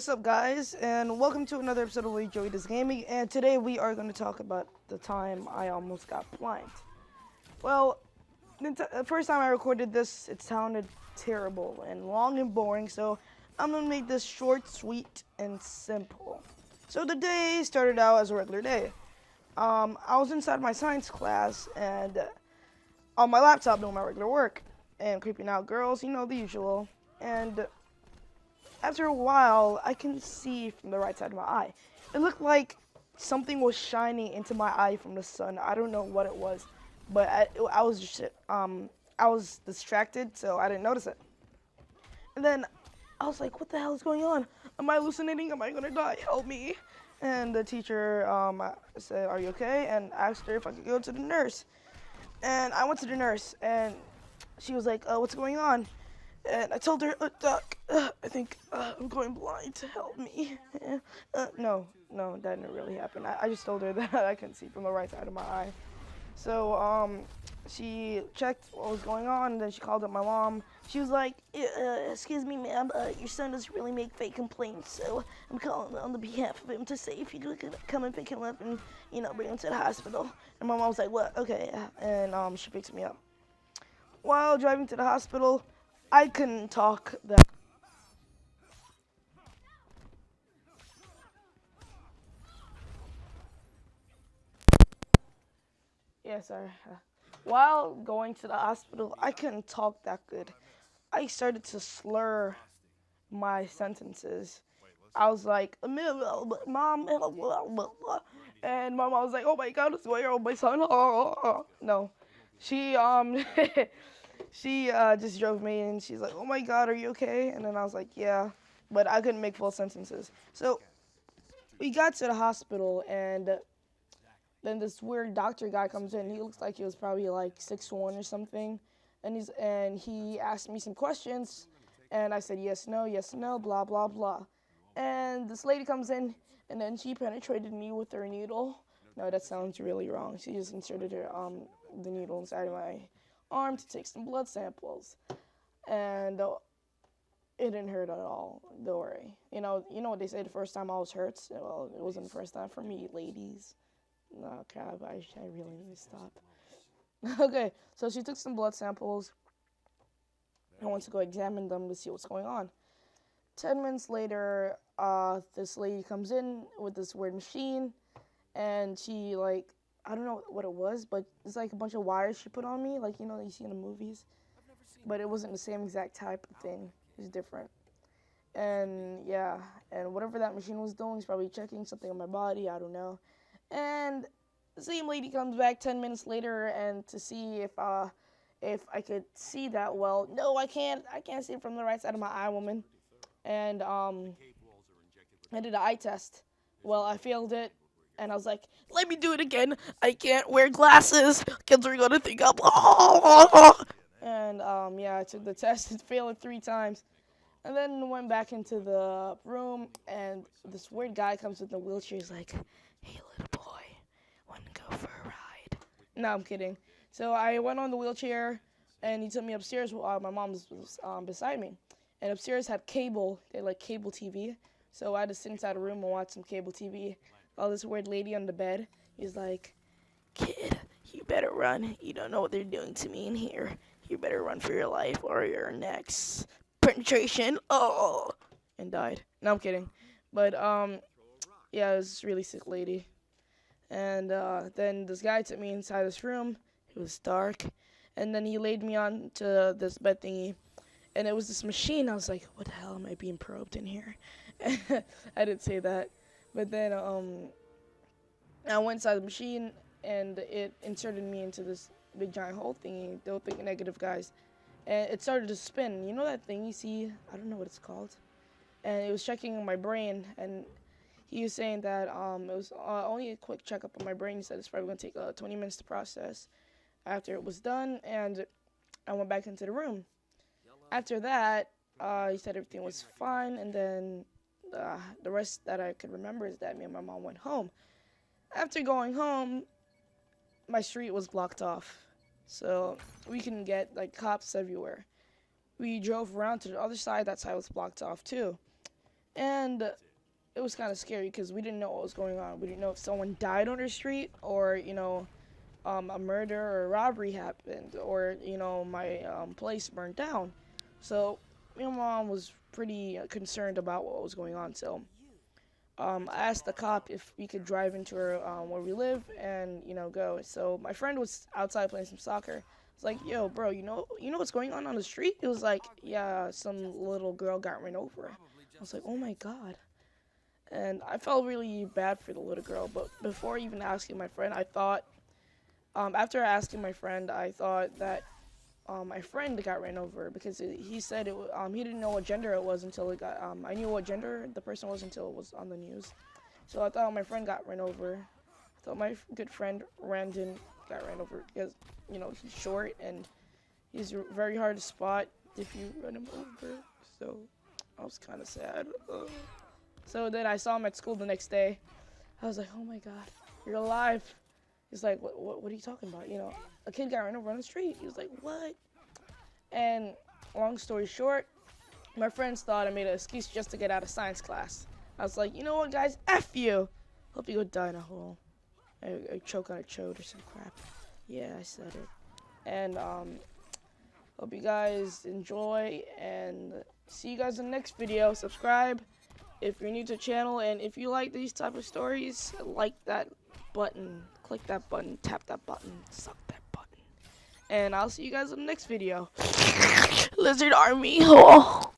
what's up, guys, and welcome to another episode of We Enjoy This Gaming. And today we are going to talk about the time I almost got blind. Well, the first time I recorded this, it sounded terrible and long and boring, so I'm going to make this short, sweet, and simple. So the day started out as a regular day. I was inside my science class and on my laptop doing my regular work and creeping out girls, you know, the usual. And after a while, I can see from the right side of my eye. It looked like something was shining into my eye from the sun. I don't know what it was, but I was just I was distracted, so I didn't notice it. And then I was like, "What the hell is going on? Am I hallucinating? Am I gonna die? Help me!" And the teacher said, "Are you okay?" And asked her if I could go to the nurse. And I went to the nurse, and she was like, "What's going on?" And I told her, "Doc, I think I'm going blind. To help me." No, that didn't really happen. I just told her that I couldn't see from the right side of my eye. So she checked what was going on, and then she called up my mom. She was like, "Excuse me, ma'am, your son doesn't really make fake complaints, so I'm calling on the behalf of him to say if you could come and pick him up and, bring him to the hospital." And my mom was like, "What? Okay." And she picked me up. While driving to the hospital, I couldn't talk that. Yeah, sorry. While going to the hospital, I couldn't talk that good. I started to slur my sentences. I was like, "Mom," and my mom was like, "Oh my God, it's my son." No, she she just drove me, and she's like, "Oh my God, are you okay?" And then I was like, "Yeah," but I couldn't make full sentences. So we got to the hospital, and then this weird doctor guy comes in. He looks like he was probably like 6'1" or something, and he asked me some questions, and I said yes, no, blah blah blah. And this lady comes in, and then she penetrated me with her needle. No, that sounds really wrong. She just inserted her the needle inside of my arm to take some blood samples, and it didn't hurt at all. Don't worry. You know what they say: the first time always hurts. Well, it wasn't the first time for me, ladies. No, crap, I really need to stop. Okay, so she took some blood samples. I went to go examine them to see what's going on. 10 minutes later, this lady comes in with this weird machine, and she, I don't know what it was, but it's like a bunch of wires she put on me, like, you see in the movies. But it wasn't the same exact type of thing. It was different. And, yeah, and whatever that machine was doing, was probably checking something on my body, I don't know. And the same lady comes back 10 minutes later and to see if I could see that well. No, I can't. I can't see it from the right side of my eye, woman. And I did an eye test. Well, I failed it, and I was like, "Let me do it again. I can't wear glasses. Kids are gonna think I'm." And yeah, I took the test and failed it 3 times. And then went back into the room, and this weird guy comes with the wheelchair. He's like, "Hey, little boy, want to go for a ride?" No, I'm kidding. So I went on the wheelchair, and he took me upstairs while my mom was beside me. And upstairs had cable. They had, like, cable TV. So I had to sit inside a room and watch some cable TV. While this weird lady on the bed, he's like, "Kid, you better run. You don't know what they're doing to me in here. You better run for your life or your next penetration." Oh, and died. No, I'm kidding. But yeah, it was this really sick lady. And then this guy took me inside this room. It was dark, and then he laid me on to this bed thingy, and it was this machine. I was like, "What the hell am I being probed in here?" I didn't say that, but then I went inside the machine, and it inserted me into this big giant hole thingy. Don't think negative, guys. And it started to spin. You know that thing you see? I don't know what it's called. And it was checking my brain, and he was saying that it was only a quick checkup on my brain. He said it's probably going to take 20 minutes to process. After it was done, and I went back into the room. After that, he said everything was fine, and then the rest that I could remember is that me and my mom went home. After going home, my street was blocked off, so we couldn't get, cops everywhere. We drove around to the other side. That side was blocked off too. And it was kind of scary because we didn't know what was going on. We didn't know if someone died on the street, or a murder or a robbery happened, or my place burned down. So my mom was pretty concerned about what was going on. So I asked the cop if we could drive into where we live and go. So my friend was outside playing some soccer. It's like, yo, bro, you know what's going on the street? It was like, yeah, some little girl got run over. I was like, oh my god. And I felt really bad for the little girl. But before even asking my friend, I thought, after asking my friend, I thought that my friend got ran over, because he said he didn't know what gender it was until it got. I knew what gender the person was until it was on the news. So I thought my friend got ran over. I thought my good friend Randon got ran over because he's short and he's very hard to spot if you run him over. So I was kind of sad. So then I saw him at school the next day. I was like, oh my god, you're alive. He's like, what are you talking about? A kid got run over on the street. He was like, what? And long story short, my friends thought I made an excuse just to get out of science class. I was like, you know what, guys? F you. Hope you go die in a hole. I choke on a chode or some crap. Yeah, I said it. And hope you guys enjoy, and see you guys in the next video. Subscribe if you're new to the channel, and if you like these type of stories, like that button, click that button, tap that button, suck that button, and I'll see you guys in the next video. Lizard Army. Oh.